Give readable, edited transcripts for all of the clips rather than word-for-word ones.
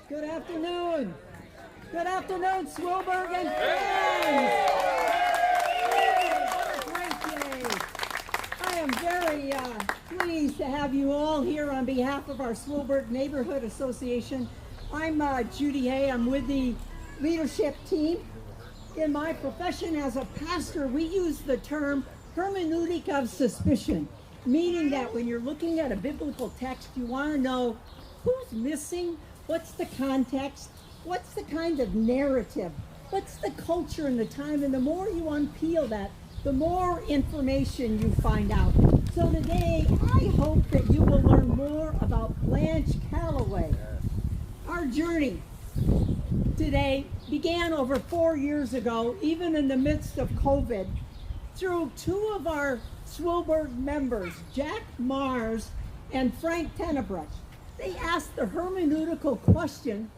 Good afternoon. Good afternoon, Swilberg and friends. What a great day. I am very pleased to have you all here on behalf of our Swilberg Neighborhood Association. I'm Judy Hay. I'm with the leadership team. In my profession as a pastor, we use the term hermeneutic of suspicion, meaning that when you're looking at a biblical text, you want to know who's missing, what's the context, what's the kind of narrative, what's the culture and the time, and the more you unpeel that, the more information you find out. So today, I hope that you will learn more about Blanche Calloway. Our journey today began over 4 years ago, even in the midst of COVID, through two of our Swilberg members, Jack Mars and Frank Tenebrecht. They asked the hermeneutical question,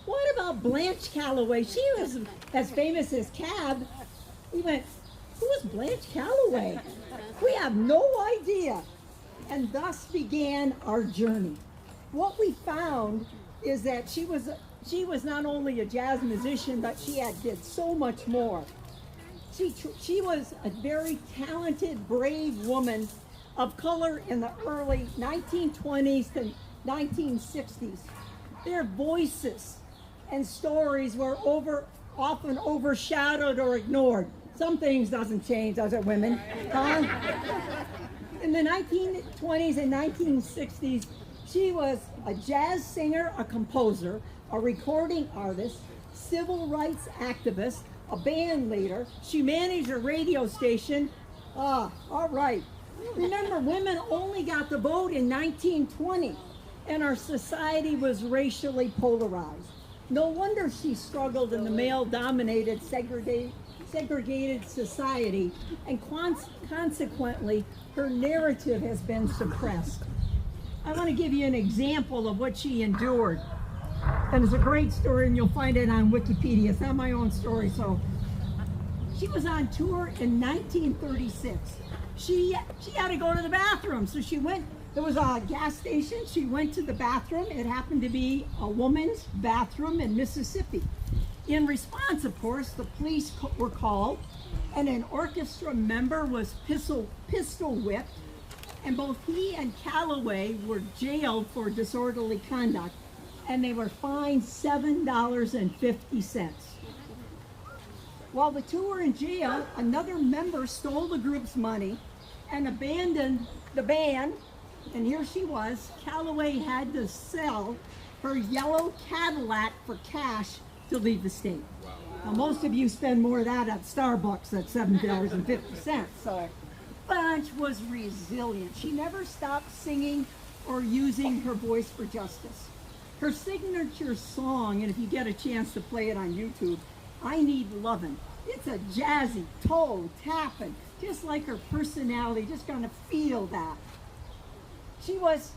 what about Blanche Calloway? She was as famous as Cab. We went, who is Blanche Calloway? We have no idea. And thus began our journey. What we found is that she was not only a jazz musician, but she did so much more. She was a very talented, brave woman of color in the early 1920s to 1960s. Their voices and stories were often overshadowed or ignored. Some things doesn't change, does it, women? Huh? In the 1920s and 1960s, she was a jazz singer, a composer, a recording artist, civil rights activist, a band leader. She managed a radio station. All right. Remember, women only got the vote in 1920, and our society was racially polarized. No wonder she struggled in the male-dominated, segregated society, and consequently, her narrative has been suppressed. I want to give you an example of what she endured. And it's a great story, and you'll find it on Wikipedia. It's not my own story. So she was on tour in 1936. She had to go to the bathroom, so she went. There was a gas station. She went to the bathroom. It happened to be a woman's bathroom in Mississippi. In response, of course, the police were called, and an orchestra member was pistol whipped, and both he and Calloway were jailed for disorderly conduct, and they were fined $7.50. While the two were in jail, another member stole the group's money and abandoned the band, and here she was. Calloway had to sell her yellow Cadillac for cash to leave the state. Now, most of you spend more of that at Starbucks at $7.50. So Blanche was resilient. She never stopped singing or using her voice for justice. Her signature song, and if you get a chance to play it on YouTube, I Need Lovin'. It's a jazzy, toe tapping, just like her personality, just gonna feel that. She was,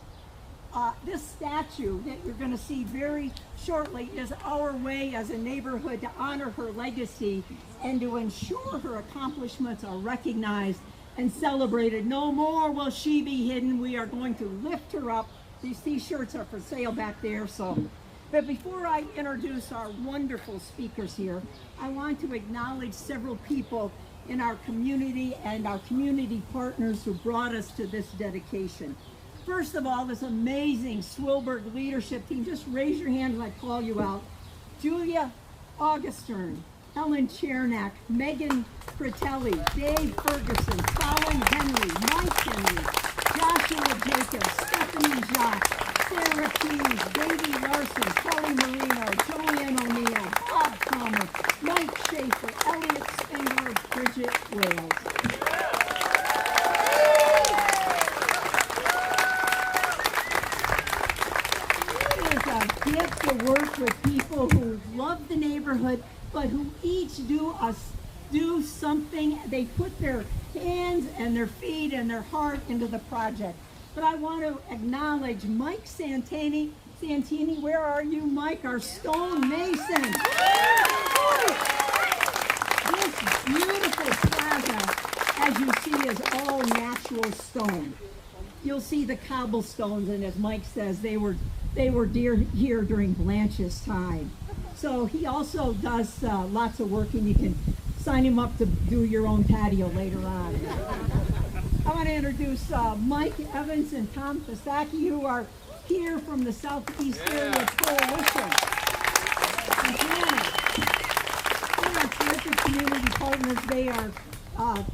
this statue that you're gonna see very shortly is our way as a neighborhood to honor her legacy and to ensure her accomplishments are recognized and celebrated. No more will she be hidden. We are going to lift her up. These t-shirts are for sale back there. But before I introduce our wonderful speakers here, I want to acknowledge several people in our community and our community partners who brought us to this dedication. First of all, this amazing Swilberg leadership team. Just raise your hand when I call you out. Julia Augustern, Ellen Chernak, Megan Fratelli, Dave Ferguson, Colin Henry, Mike Henry, Joshua Jacobs, Stephanie Jacques, Sarah Keys, Davey Larson, Kelly Marino, Joanne O'Neill, Bob Palmer, Mike Schaefer, Elliot Spengler, Bridget Wales. It is a gift to work with people who love the neighborhood, but who each do something. They put their hands and their feet and their heart into the project. But I want to acknowledge Mike Santini. Where are you, Mike? Our stone mason. This beautiful plaza, as you see, is all natural stone. you'll see the cobblestones, and as Mike says, they were dear here during Blanche's time. So he also does lots of work, and you can sign him up to do your own patio later on. I want to introduce Mike Evans and Tom Pistacchi, who are here from the Southeast Area Coalition. And they are terrific community partners. They are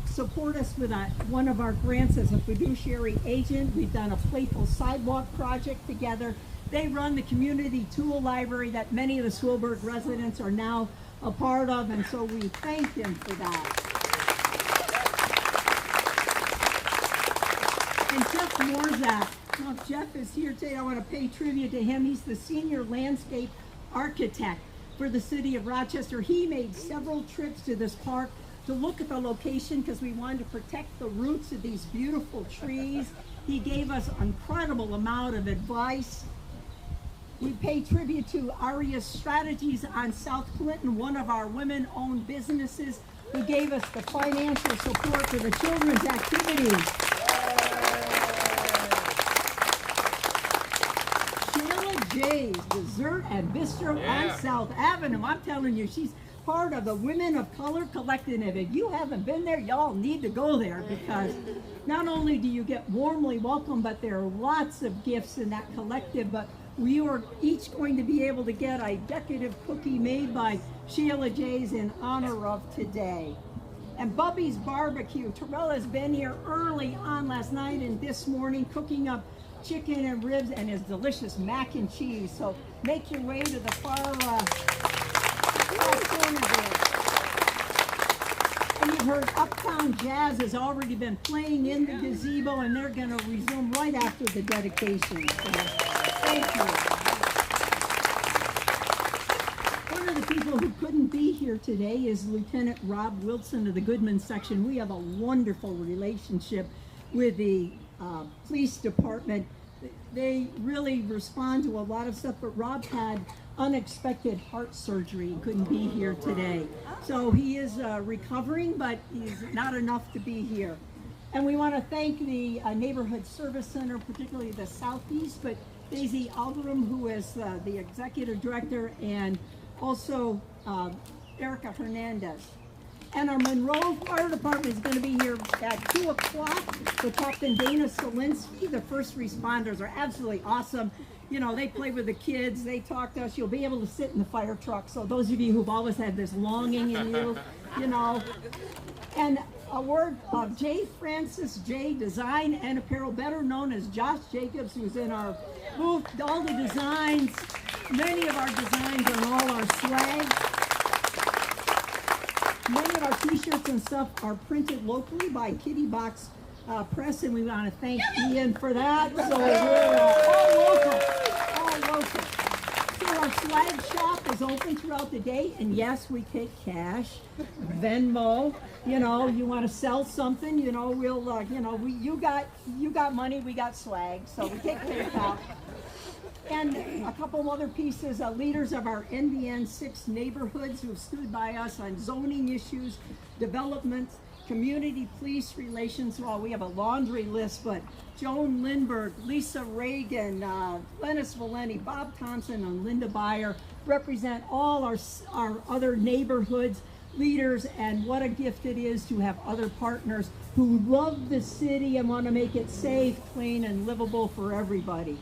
support us with one of our grants as a fiduciary agent. We've done a playful sidewalk project together. They run the community tool library that many of the Swilberg residents are now a part of, and so we thank them for that. And Jeff Morzak, now if Jeff is here today, I want to pay tribute to him. He's the senior landscape architect for the city of Rochester. He made several trips to this park to look at the location because we wanted to protect the roots of these beautiful trees. He gave us an incredible amount of advice. We pay tribute to Aria's Strategies on South Clinton, one of our women-owned businesses, who gave us the financial support for the children's activities. Sheila J's Dessert and Bistro on South Avenue. I'm telling you, she's part of the Women of Color Collective. If you haven't been there, y'all need to go there, because not only do you get warmly welcomed, but there are lots of gifts in that collective. But we are each going to be able to get a decorative cookie made by Sheila J's in honor of today. And Bubby's Barbecue. Terrell has been here early on last night and this morning cooking up chicken and ribs and his delicious mac and cheese. So make your way to the far corner there. And you've heard Uptown Jazz has already been playing in the gazebo, and they're going to resume right after the dedication. So, thank you. One of the people who couldn't be here today is Lieutenant Rob Wilson of the Goodman section. We have a wonderful relationship with the police department. They really respond to a lot of stuff, but Rob had unexpected heart surgery. He couldn't be here today. So he is recovering, but he's not enough to be here. And we want to thank the Neighborhood Service Center, particularly the Southeast, but Daisy Alderum, who is the executive director, and also Erica Hernandez. And our Monroe Fire Department is going to be here at 2 o'clock with Captain Dana Solinsky. The first responders are absolutely awesome. You know, they play with the kids, they talk to us. You'll be able to sit in the fire truck. So those of you who've always had this longing in you, you know. And a word of J. Francis J. Design and Apparel, better known as Josh Jacobs, who's in our booth. All the designs, many of our designs and all our swag. Many of our t-shirts and stuff are printed locally by Kitty Box Press, and we want to thank Ian for that. So we're all local. So our swag shop is open throughout the day, and yes, we take cash, Venmo. You know, you want to sell something, you know, we'll, you know, you got money, we got swag, so we take PayPal. And a couple other pieces, leaders of our NBN 6 neighborhoods who have stood by us on zoning issues, development, community police relations. Well, we have a laundry list, but Joan Lindbergh, Lisa Reagan, Lennis Valenti, Bob Thompson, and Linda Beyer represent all our other neighborhoods, leaders, and what a gift it is to have other partners who love the city and want to make it safe, clean, and livable for everybody.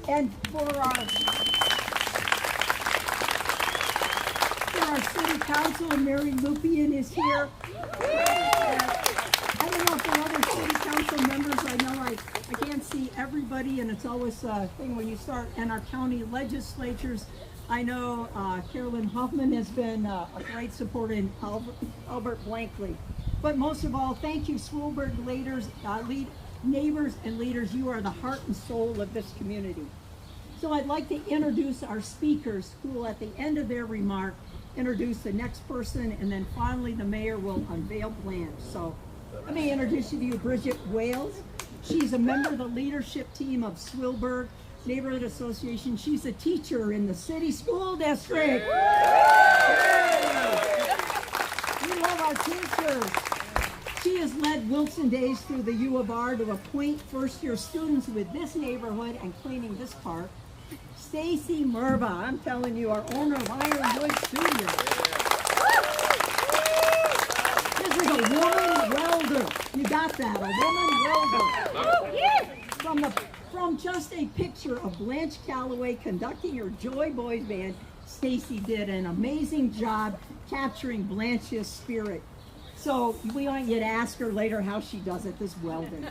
And for our city council, Mary Lupien is here. I don't know if there are other city council members. I know I can't see everybody, and it's always a thing when you start. And our county legislatures, I know Carolyn Hoffman has been a great supporter, in Albert Blankley. But most of all, thank you, Swilberg leaders, neighbors and leaders. You are the heart and soul of this community. So I'd like to introduce our speakers, who will at the end of their remark introduce the next person, and then finally the mayor will unveil Blanche. So let me introduce you to Bridget Wales. She's a member of the leadership team of Swilberg Neighborhood Association. She's a teacher in the city school district. We love our teachers. She has led Wilson Days through the U of R to appoint first-year students with this neighborhood and cleaning this park. Stacey Mrva, I'm telling you, our owner of Ironwood Studios. This is a woman welder. You got that, a woman welder. From just a picture of Blanche Calloway conducting her Joy Boys band, Stacey did an amazing job capturing Blanche's spirit. So we want you to ask her later how she does it, this welding.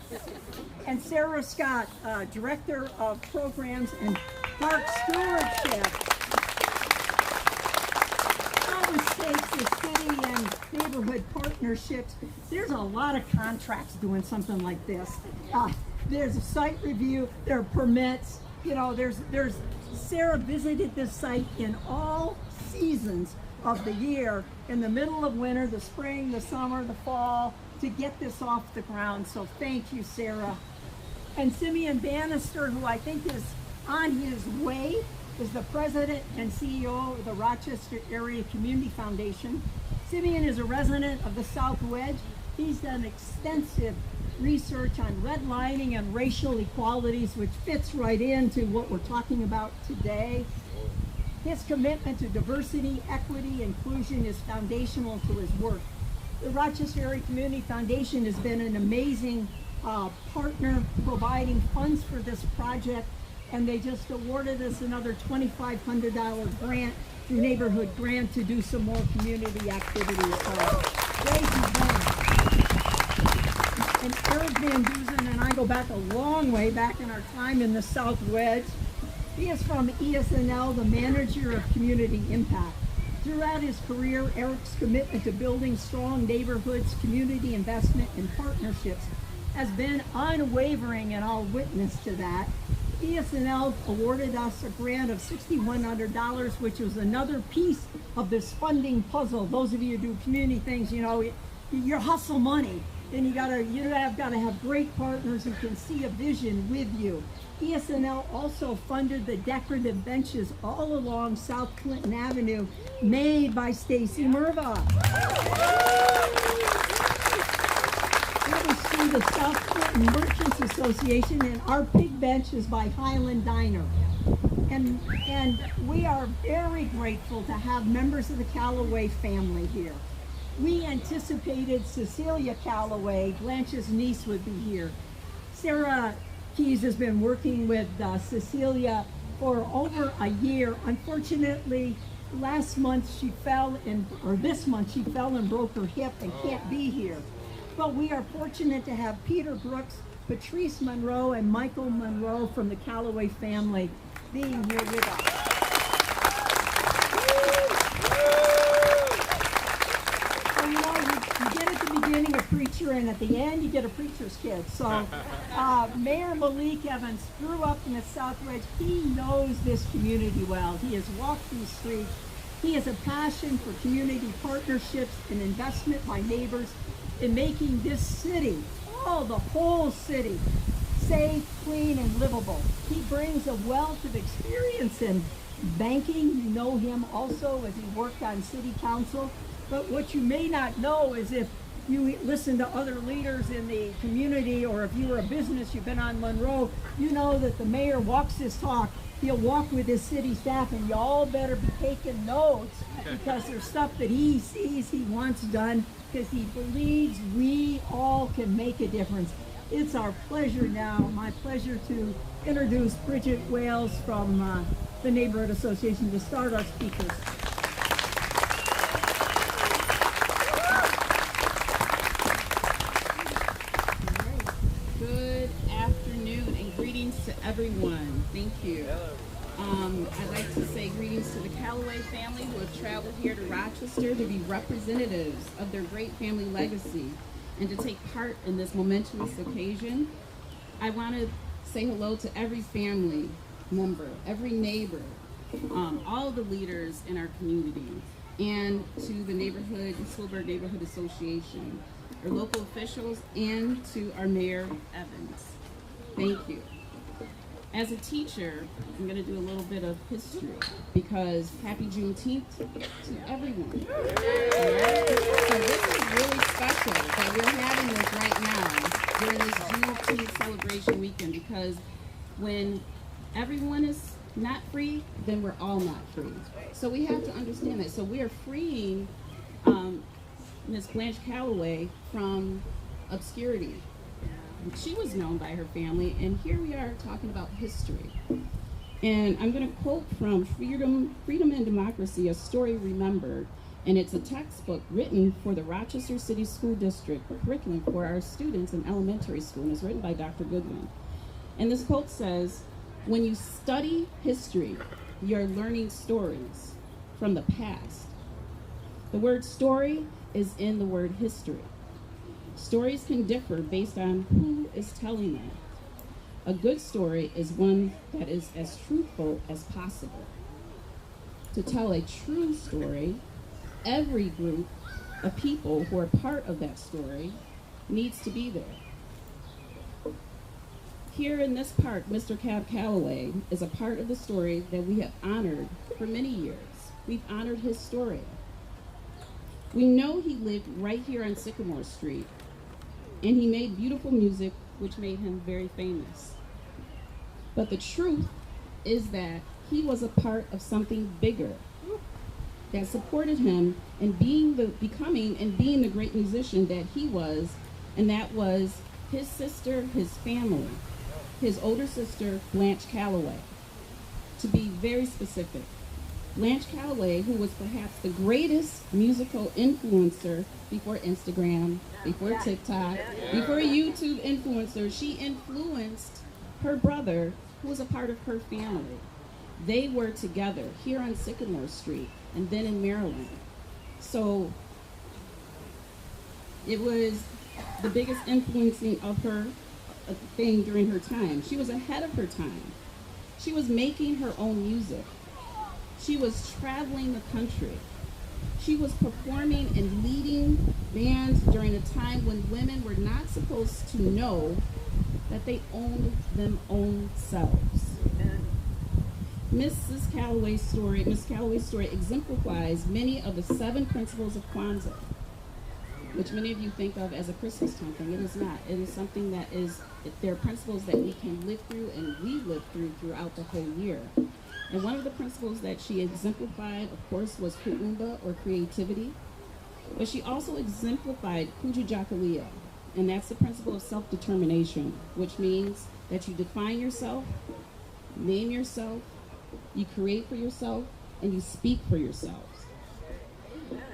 And Sarah Scott, Director of Programs and Park Stewardship. Overstakes the city and neighborhood partnerships. There's a lot of contracts doing something like this. There's a site review, there are permits, you know, there's Sarah visited this site in all seasons of the year, in the middle of winter, the spring, the summer, the fall, to get this off the ground. So thank you, Sarah. And Simeon Bannister, who I think is on his way, is the president and CEO of the Rochester Area Community Foundation. Simeon is a resident of the South Wedge. He's done extensive research on redlining and racial equalities, which fits right into what we're talking about today. His commitment to diversity, equity, inclusion is foundational to his work. The Rochester Area Community Foundation has been an amazing partner providing funds for this project, and they just awarded us another $2,500 grant through Neighborhood Grant to do some more community activities. Thank you, Ben. And Eric Van Duzen and I go back a long way, back in our time in the South Wedge. He is from ESNL, the manager of community impact. Throughout his career, Eric's commitment to building strong neighborhoods, community investment, and partnerships has been unwavering, and I'll witness to that. ESNL awarded us a grant of $6,100, which was another piece of this funding puzzle. Those of you who do community things, you know, you hustle money. Then you have got to have great partners who can see a vision with you. ESNL also funded the decorative benches all along South Clinton Avenue, made by Stacey Mrva. Here we see the South Clinton Merchants Association, and our pig bench is by Highland Diner. And we are very grateful to have members of the Calloway family here. We anticipated Cecilia Calloway, Blanche's niece, would be here. Sarah Keys has been working with Cecilia for over a year. Unfortunately, this month she fell and broke her hip and can't be here. But we are fortunate to have Peter Brooks, Patrice Monroe, and Michael Monroe from the Calloway family being here with us. A preacher, and at the end you get a preacher's kid. So Mayor Malik Evans grew up in the South Wedge. He knows this community well. He has walked these streets. He has a passion for community partnerships and investment by neighbors in making this city, the whole city, safe, clean, and livable. He brings a wealth of experience in banking. You know him also as he worked on city council. But what you may not know is, if you listen to other leaders in the community, or if you're a business, you've been on Monroe, you know that the mayor walks his talk. He'll walk with his city staff, and you all better be taking notes, because there's stuff that he sees he wants done, because he believes we all can make a difference. It's our pleasure now, my pleasure, to introduce Bridget Wales from the Neighborhood Association to start our speakers. Everyone, thank you. I'd like to say greetings to the Calloway family who have traveled here to Rochester to be representatives of their great family legacy and to take part in this momentous occasion. I want to say hello to every family member, every neighbor, all the leaders in our community, and to the Schoolburg Neighborhood Association, our local officials, and to our Mayor Evans. Thank you. As a teacher, I'm going to do a little bit of history because happy Juneteenth to everyone. All right? So this is really special that we're having this right now during this Juneteenth celebration weekend, because when everyone is not free, then we're all not free. So we have to understand that. So we are freeing Miss Blanche Calloway from obscurity. She was known by her family, and here we are talking about history. And I'm going to quote from Freedom and Democracy, A Story Remembered, and it's a textbook written for the Rochester City School District curriculum for our students in elementary school, and it's written by Dr. Goodwin. And this quote says, "When you study history, you're learning stories from the past." The word story is in the word history. Stories can differ based on who is telling them. A good story is one that is as truthful as possible. To tell a true story, every group of people who are part of that story needs to be there. Here in this park, Mr. Calloway is a part of the story that we have honored for many years. We've honored his story. We know he lived right here on Sycamore Street, and he made beautiful music, which made him very famous. But the truth is that he was a part of something bigger that supported him in becoming and being the great musician that he was, and that was his sister, his family, his older sister, Blanche Calloway. To be very specific, Blanche Calloway, who was perhaps the greatest musical influencer before Instagram, before TikTok, before YouTube influencer, she influenced her brother, who was a part of her family. They were together here on Sycamore Street and then in Maryland. So it was the biggest influencing of her thing during her time. She was ahead of her time. She was making her own music. She was traveling the country. She was performing and leading bands during a time when women were not supposed to know that they owned their own selves. Miss Calloway's story exemplifies many of the 7 principles of Kwanzaa, which many of you think of as a Christmas time thing. It is not. It is something that is, there are principles that we can live through and we live through throughout the whole year. And one of the principles that she exemplified, of course, was kuumba, or creativity. But she also exemplified kujujakalia, and that's the principle of self-determination, which means that you define yourself, name yourself, you create for yourself, and you speak for yourselves.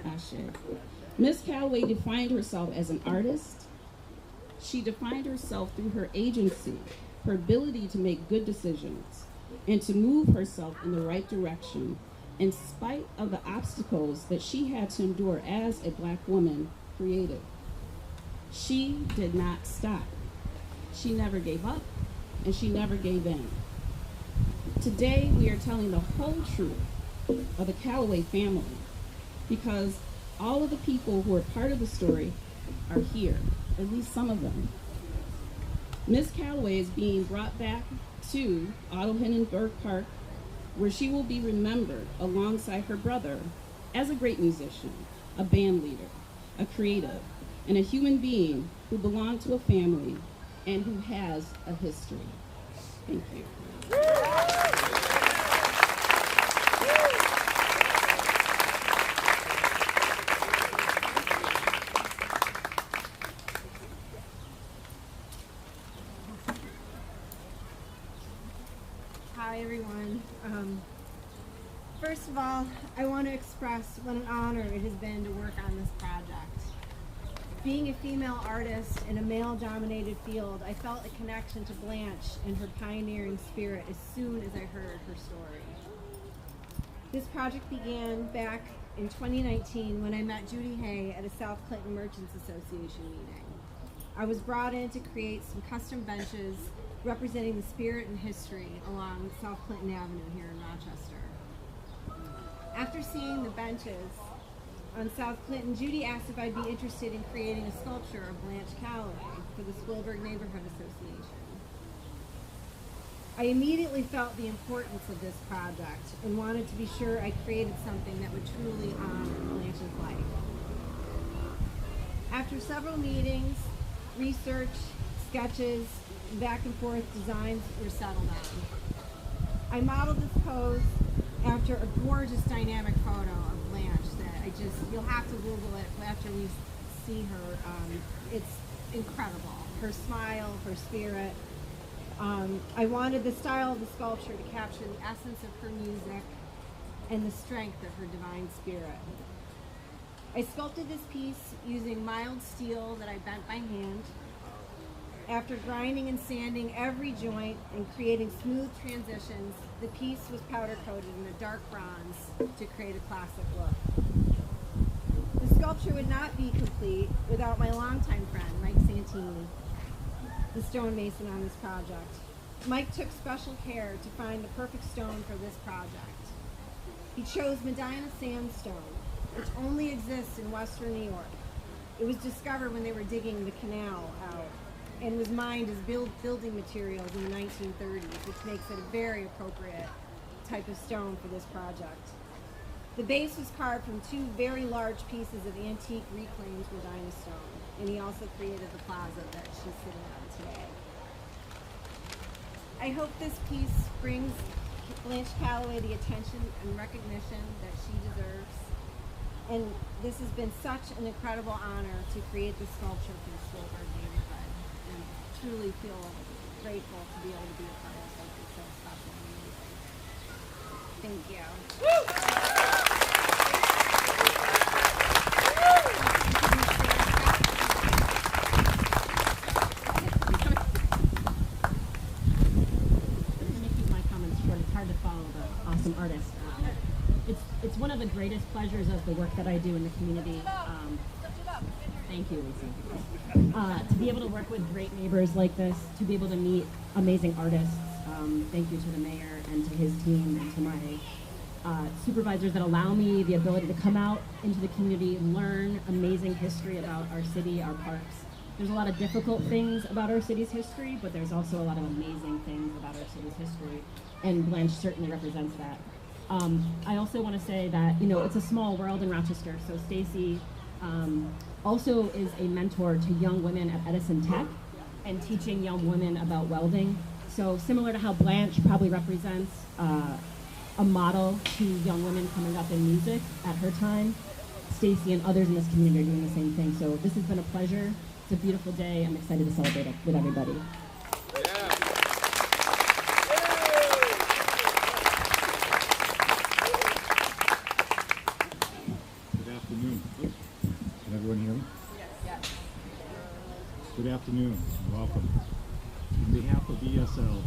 Ashe. Miss Calloway defined herself as an artist. She defined herself through her agency, her ability to make good decisions, and to move herself in the right direction in spite of the obstacles that she had to endure as a Black woman creative. She did not stop. She never gave up, and she never gave in. Today, we are telling the whole truth of the Calloway family, because all of the people who are part of the story are here, at least some of them. Miss Calloway is being brought back to Otto Hindenburg Park, where she will be remembered alongside her brother as a great musician, a band leader, a creative, and a human being who belonged to a family and who has a history. Thank you. Hi, everyone. First of all, I want to express what an honor it has been to work on this project. Being a female artist in a male-dominated field, I felt a connection to Blanche and her pioneering spirit as soon as I heard her story. This project began back in 2019 when I met Judy Hay at a South Clinton Merchants Association meeting. I was brought in to create some custom benches representing the spirit and history along South Clinton Avenue here in Rochester. After seeing the benches on South Clinton, Judy asked if I'd be interested in creating a sculpture of Blanche Calloway for the Spielberg Neighborhood Association. I immediately felt the importance of this project and wanted to be sure I created something that would truly honor Blanche's life. After several meetings, research, sketches, and back and forth designs were settled on. I modeled this pose after a gorgeous dynamic photo of Blanche that you'll have to Google it after we see her. It's incredible. Her smile, her spirit. I wanted the style of the sculpture to capture the essence of her music and the strength of her divine spirit. I sculpted this piece using mild steel that I bent by hand. After grinding and sanding every joint and creating smooth transitions, the piece was powder coated in a dark bronze to create a classic look. The sculpture would not be complete without my longtime friend, Mike Santini, the stonemason on this project. Mike took special care to find the perfect stone for this project. He chose Medina sandstone, which only exists in western New York. It was discovered when they were digging the canal out and was mined as building materials in the 1930s, which makes it a very appropriate type of stone for this project. The base was carved from two very large pieces of antique reclaimed Medina stone, and he also created the plaza that she's sitting on today. I hope this piece brings Blanche Calloway the attention and recognition that she deserves. And this has been such an incredible honor to create this sculpture for the Sloberg neighborhood, and truly feel grateful to be able to be a part of something so special and amazing. Thank you. Awesome artist. It's one of the greatest pleasures of the work that I do in the community. Thank you, Lisa. To be able to work with great neighbors like this, to be able to meet amazing artists. Thank you to the mayor and to his team and to my supervisors that allow me the ability to come out into the community and learn amazing history about our city, our parks. There's a lot of difficult things about our city's history, but there's also a lot of amazing things about our city's history, and Blanche certainly represents that. I also want to say that, it's a small world in Rochester, so Stacey also is a mentor to young women at Edison Tech and teaching young women about welding. So similar to how Blanche probably represents a model to young women coming up in music at her time, Stacey and others in this community are doing the same thing. So this has been a pleasure. It's a beautiful day. I'm excited to celebrate it with everybody. Good afternoon. Can everyone hear me? Yes. Good afternoon and welcome. On behalf of ESL,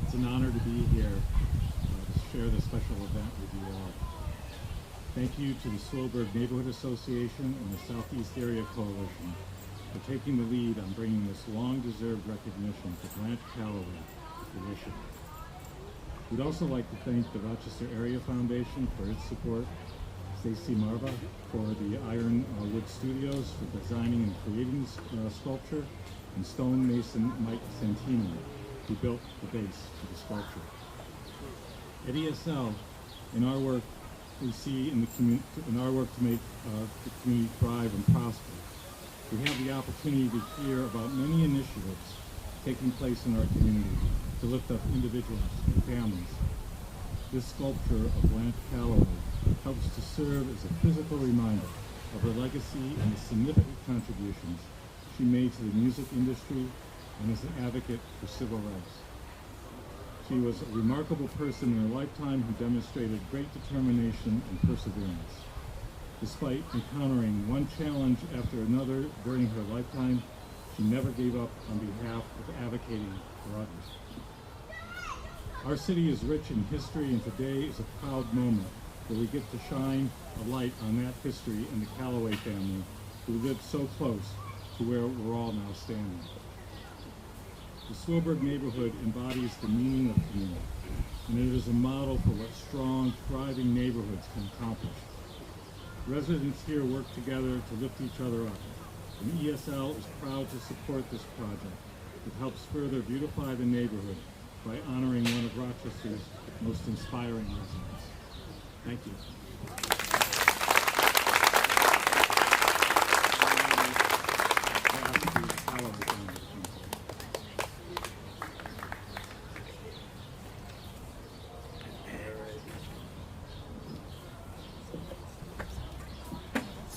it's an honor to be here to share this special event with you all. Thank you to the Sloberg Neighborhood Association and the Southeast Area Coalition for taking the lead on bringing this long-deserved recognition to Blanche Calloway to fruition. We'd also like to thank the Rochester Area Foundation for its support, Stacey Mrva for the Ironwood Studios for designing and creating the sculpture, and stonemason Mike Santini, who built the base for the sculpture. At ESL, in our work, we see in our work to make the community thrive and prosper, we have the opportunity to hear about many initiatives taking place in our community to lift up individuals and families. This sculpture of Blanche Calloway helps to serve as a physical reminder of her legacy and the significant contributions she made to the music industry and as an advocate for civil rights. She was a remarkable person in her lifetime who demonstrated great determination and perseverance. Despite encountering one challenge after another during her lifetime, she never gave up on behalf of advocating for others. Our city is rich in history, and today is a proud moment where we get to shine a light on that history and the Calloway family who lived so close to where we're all now standing. The Sloberg neighborhood embodies the meaning of community, and it is a model for what strong, thriving neighborhoods can accomplish. Residents here work together to lift each other up, and ESL is proud to support this project that helps further beautify the neighborhood by honoring one of Rochester's most inspiring residents. Thank you.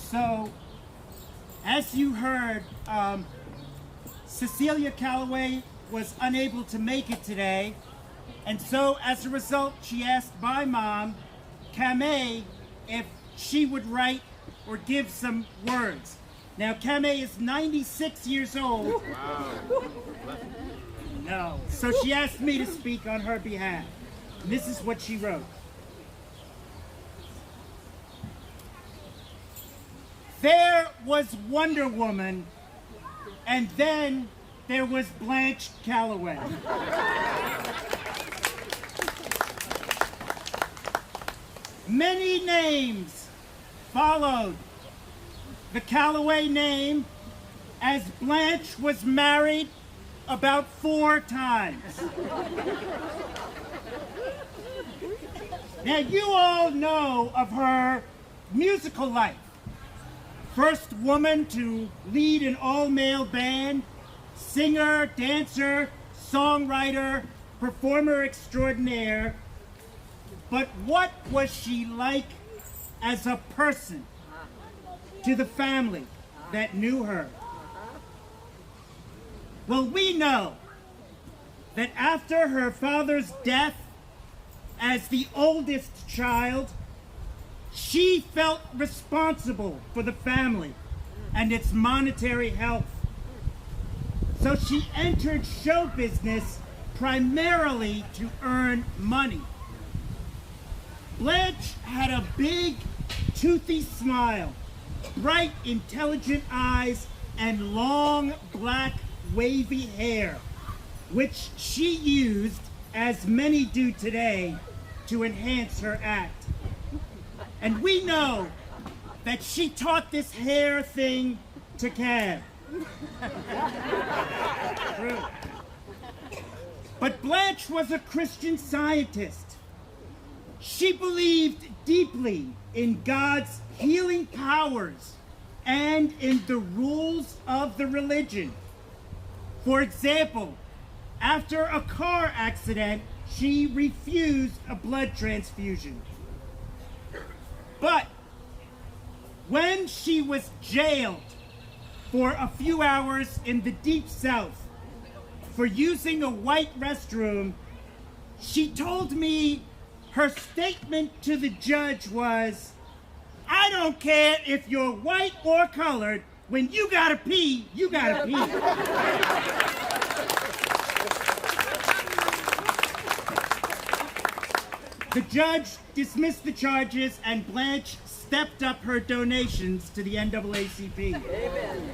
So, as you heard, Cecilia Calloway was unable to make it today, and so as a result, she asked my mom, Kamei, if she would write or give some words. Now, Kamei is 96 years old. Wow. No. So she asked me to speak on her behalf. And this is what she wrote. There was Wonder Woman, and then there was Blanche Calloway. Many names followed the Calloway name, as Blanche was married about 4 times. Now, you all know of her musical life. First woman to lead an all-male band, singer, dancer, songwriter, performer extraordinaire. But what was she like as a person to the family that knew her? Well, we know that after her father's death as the oldest child, she felt responsible for the family and its monetary health. So she entered show business primarily to earn money. Blanche had a big, toothy smile, bright, intelligent eyes, and long, black, wavy hair, which she used, as many do today, to enhance her act. And we know that she taught this hair thing to Cab. True. But Blanche was a Christian Scientist. She believed deeply in God's healing powers and in the rules of the religion. For example, after a car accident, she refused a blood transfusion. But when she was jailed for a few hours in the Deep South for using a white restroom, she told me her statement to the judge was, "I don't care if you're white or colored, when you gotta pee, you gotta pee." The judge dismissed the charges, and Blanche stepped up her donations to the NAACP. Amen.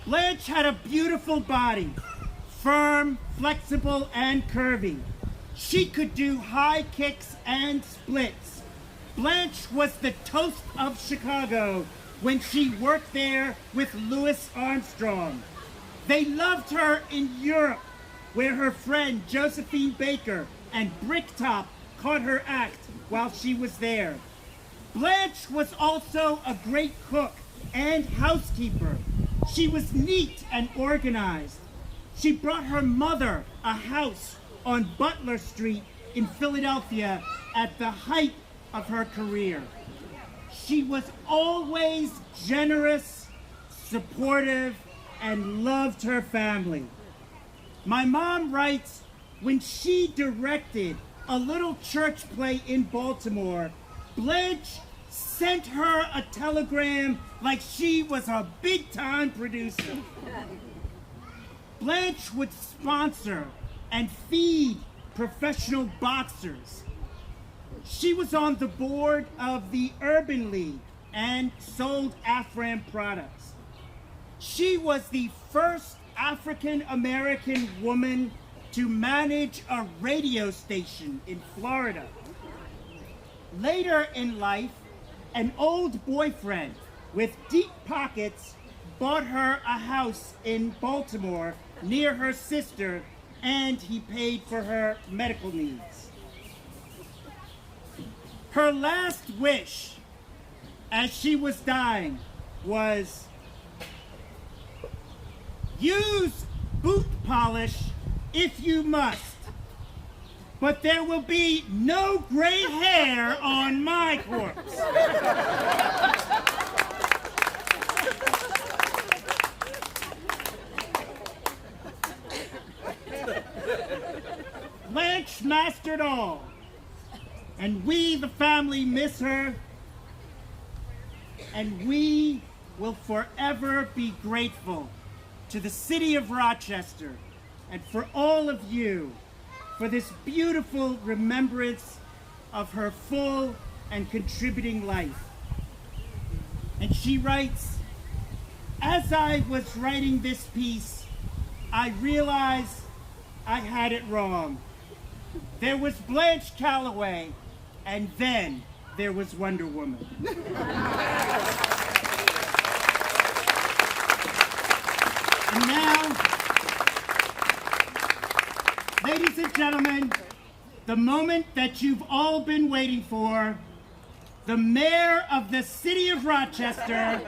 Blanche had a beautiful body, firm, flexible, and curvy. She could do high kicks and splits. Blanche was the toast of Chicago when she worked there with Louis Armstrong. They loved her in Europe, where her friend Josephine Baker and Bricktop caught her act while she was there. Blanche was also a great cook and housekeeper. She was neat and organized. She brought her mother a house on Butler Street in Philadelphia at the height of her career. She was always generous, supportive, and loved her family. My mom writes, when she directed a little church play in Baltimore, Blanche sent her a telegram like she was a big-time producer. Blanche would sponsor and feed professional boxers. She was on the board of the Urban League and sold Afram products. She was the first African-American woman to manage a radio station in Florida. Later in life, an old boyfriend with deep pockets bought her a house in Baltimore near her sister, and he paid for her medical needs. Her last wish, as she was dying, was use boot polish if you must, but there will be no gray hair on my corpse. Blanche mastered all, and we, the family, miss her, and we will forever be grateful to the city of Rochester and for all of you for this beautiful remembrance of her full and contributing life. And she writes, as I was writing this piece, I realized I had it wrong. There was Blanche Calloway, and then there was Wonder Woman. And now, ladies and gentlemen, the moment that you've all been waiting for, the mayor of the city of Rochester,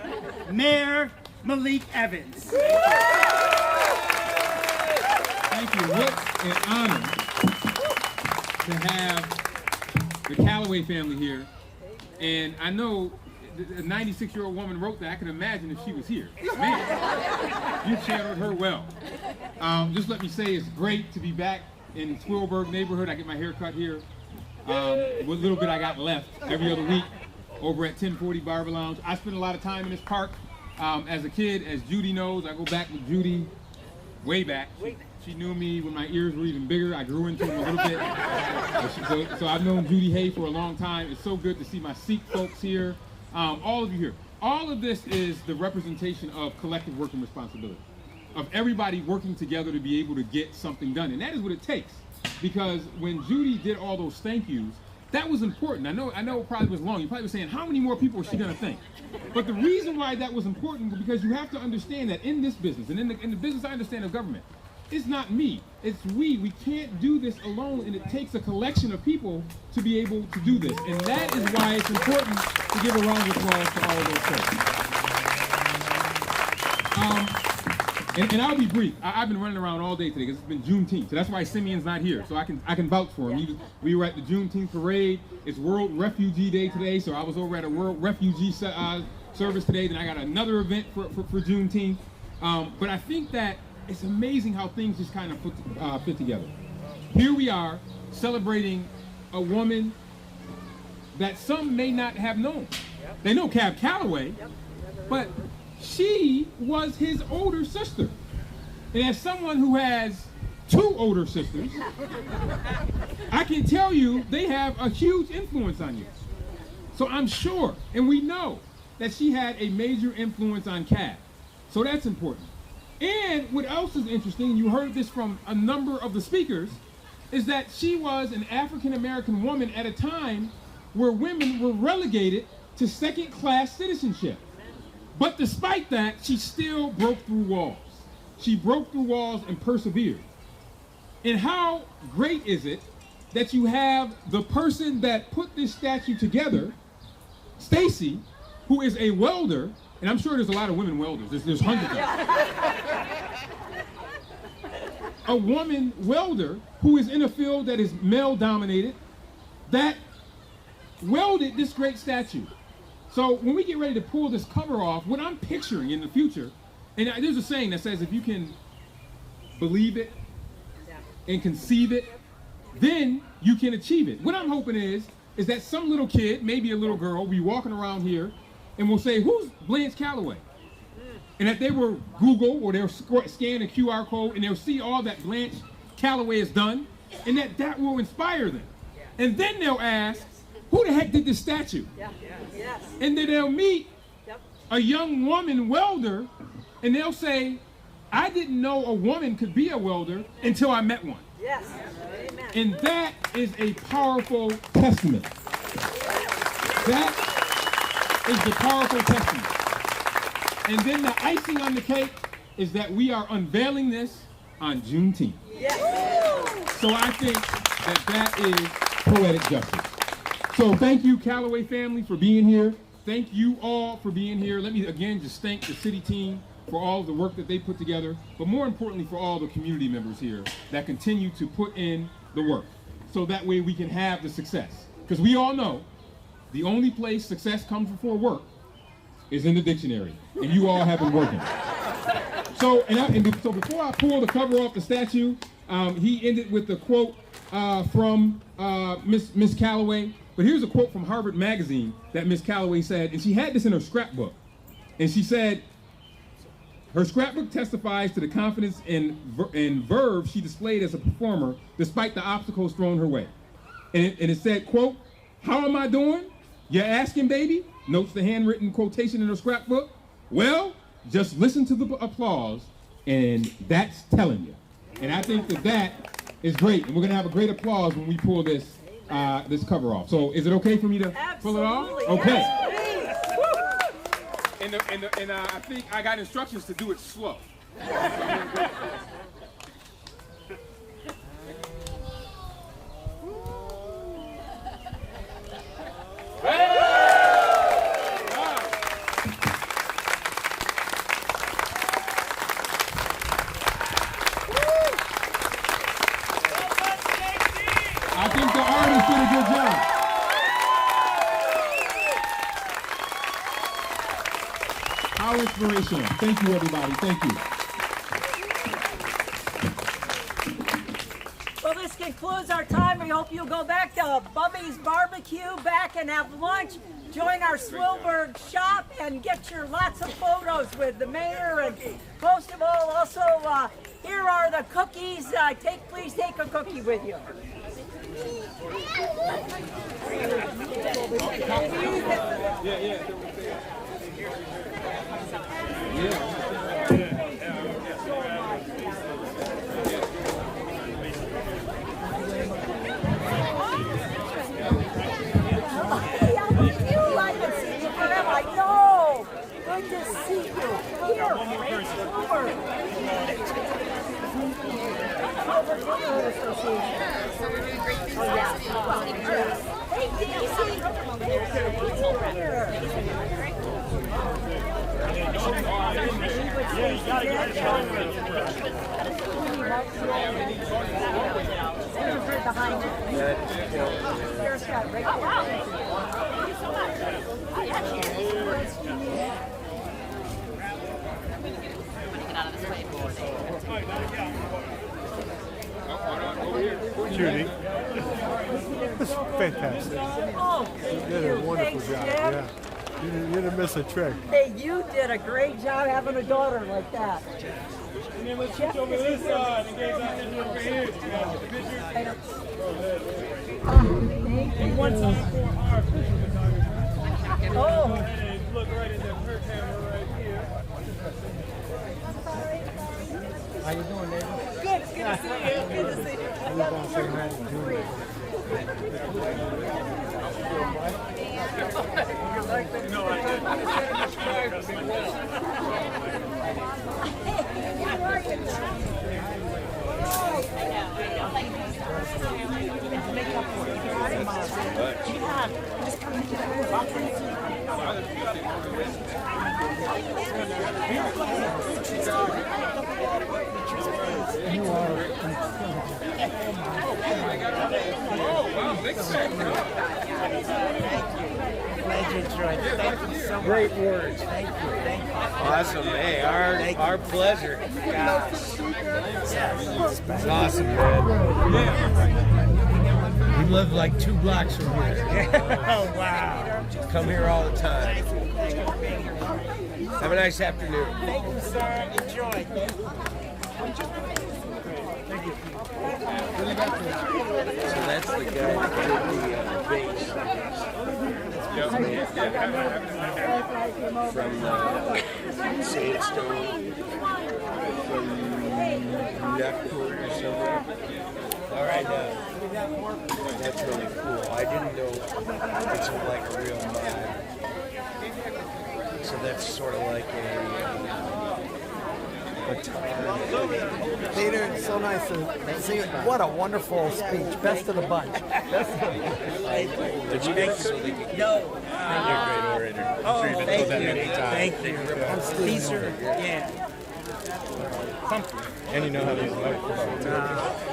Mayor Malik Evans. Thank you. What an honor to have the Calloway family here. And I know a 96-year-old woman wrote that. I can imagine if she was here. Man, you channeled her well. Just let me say it's great to be back in Swillburg neighborhood. I get my hair cut here. What little bit I got left every other week over at 1040 Barber Lounge. I spend a lot of time in this park as a kid. As Judy knows, I go back with Judy way back. She knew me when my ears were even bigger. I grew into them a little bit. So I've known Judy Hay for a long time. It's so good to see my Sikh folks here. All of you here. All of this is the representation of collective work and responsibility, of everybody working together to be able to get something done. And that is what it takes. Because when Judy did all those thank yous, that was important. I know it probably was long. You probably were saying, how many more people is she going to thank? But the reason why that was important was because you have to understand that in this business, and in the business I understand of government, it's not me, it's we. We can't do this alone, and it takes a collection of people to be able to do this. And that is why it's important to give a round of applause to all of those folks. And I'll be brief. I've been running around all day today because it's been Juneteenth, so that's why Simeon's not here. So I can vouch for him. We were at the Juneteenth parade. It's World Refugee Day today, so I was over at a World Refugee service today. Then I got another event for Juneteenth. But I think that it's amazing how things just kind of fit together. Here we are celebrating a woman that some may not have known. They know Cab Calloway, but she was his older sister. And as someone who has two older sisters, I can tell you they have a huge influence on you. So I'm sure, and we know, that she had a major influence on Cab. So that's important. And what else is interesting, you heard this from a number of the speakers, is that she was an African-American woman at a time where women were relegated to second-class citizenship. But despite that, she still broke through walls. She broke through walls and persevered. And how great is it that you have the person that put this statue together, Stacey, who is a welder, and I'm sure there's a lot of women welders. There's hundreds of them. A woman welder who is in a field that is male-dominated, that welded this great statue. So when we get ready to pull this cover off, what I'm picturing in the future, and there's a saying that says if you can believe it and conceive it, then you can achieve it. What I'm hoping is that some little kid, maybe a little girl, will be walking around here and will say, who's Blanche Calloway? And that they will Google or they'll scan a QR code and they'll see all that Blanche Calloway has done, and that will inspire them. And then they'll ask, who the heck did this statue? And then they'll meet a young woman welder, and they'll say, I didn't know a woman could be a welder until I met one. And that is a powerful testament. That is the powerful testament. And then the icing on the cake is that we are unveiling this on Juneteenth. So I think that is poetic justice. So thank you, Calloway family, for being here. Thank you all for being here. Let me again just thank the city team for all of the work that they put together, but more importantly for all the community members here that continue to put in the work, so that way we can have the success. Because we all know the only place success comes before work is in the dictionary, and you all have been working. So before I pull the cover off the statue, he ended with a quote from Miss Calloway. But here's a quote from Harvard Magazine that Miss Calloway said, and she had this in her scrapbook. And she said, her scrapbook testifies to the confidence and verve she displayed as a performer despite the obstacles thrown her way. And it said, quote, "How am I doing? You're asking, baby?" Notes the handwritten quotation in her scrapbook. "Well, just listen to the applause, and that's telling you." And I think that is great. And we're going to have a great applause when we pull this cover off. So is it okay for me to pull it off? Okay. Yes, And I think I got instructions to do it slow. I think the artist did a good job. How inspirational. Thank you, everybody. Thank you. Well, this concludes our time. We hope you'll go back to Bubby's Barbecue, back and have lunch. Join our Swilberg shop and get your lots of photos with the mayor. And most of all, also, here are the cookies. Please take a cookie with you. Good to see you. Here, over. Hey, Daisy. Behind Judy. That's fantastic. Oh, You did a wonderful thanks, job. Jim. Yeah. You didn't miss a trick. Hey, you did a great job having a daughter like that. And then let's switch over this side and get out over here. And one time for our official photography. Oh. And look right in her camera right here. How you doing, neighbor? Good to see you. Good to see you. We're going to say hi to Judy. No, I didn't. Great words. Thank you. Awesome. Hey, our pleasure. It's awesome, man. We live like 2 blocks from here. Oh, wow. Come here all the time. Have a nice afternoon. Thank you, sir. Enjoy. So that's the guy that did the bass. From Sandstone, from Newport or somewhere. All right, that's really cool. I didn't know it's like a real vibe. So that's sort of like a Peter, it's so nice to see you. What a wonderful speech. Best of the bunch. Did you make No. You're a great orator. I'm sure you've been told that many times. Thank you. I'm Steve. Yeah. And you know how to use the microphone.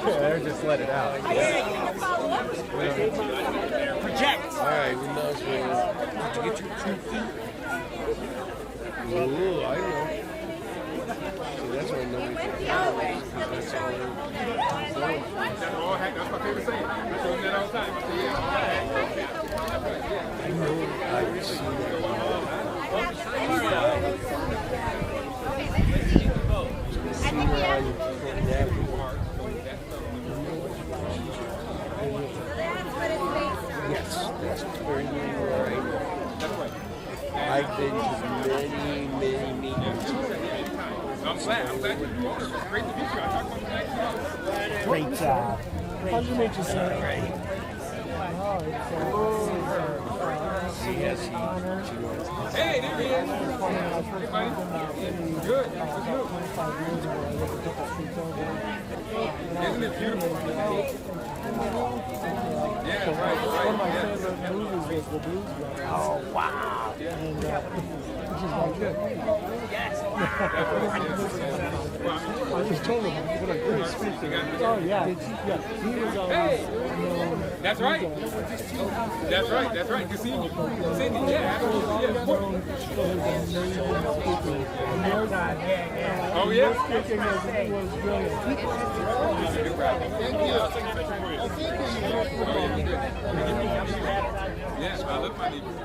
There, just let it out. Project. All right, we might as well. Did you get your 2 feet? Ooh, I know. See, that's why nobody can. That's all. That's my favorite saying. I show them that all the time. I say, yeah. I know. I see that. Yes, that's very right. I've been to many meetings. I'm glad you are. It's great to meet you. I talked about you. Great job. How'd you make yourself? Yes, Hey, there he is. Hey, buddy. Good. What's new? Isn't it beautiful? Yeah, right. One of my favorite movies was The Blues Brothers. Oh, wow. And, which is like good. I just told him what a great speaker. Oh, yeah. Yeah, he was always known. That's right. That's right. That's right. Good seeing you. Cindy, yeah, absolutely. Yeah. Oh, yeah? His speaking was brilliant. Yeah, I love my neighbors.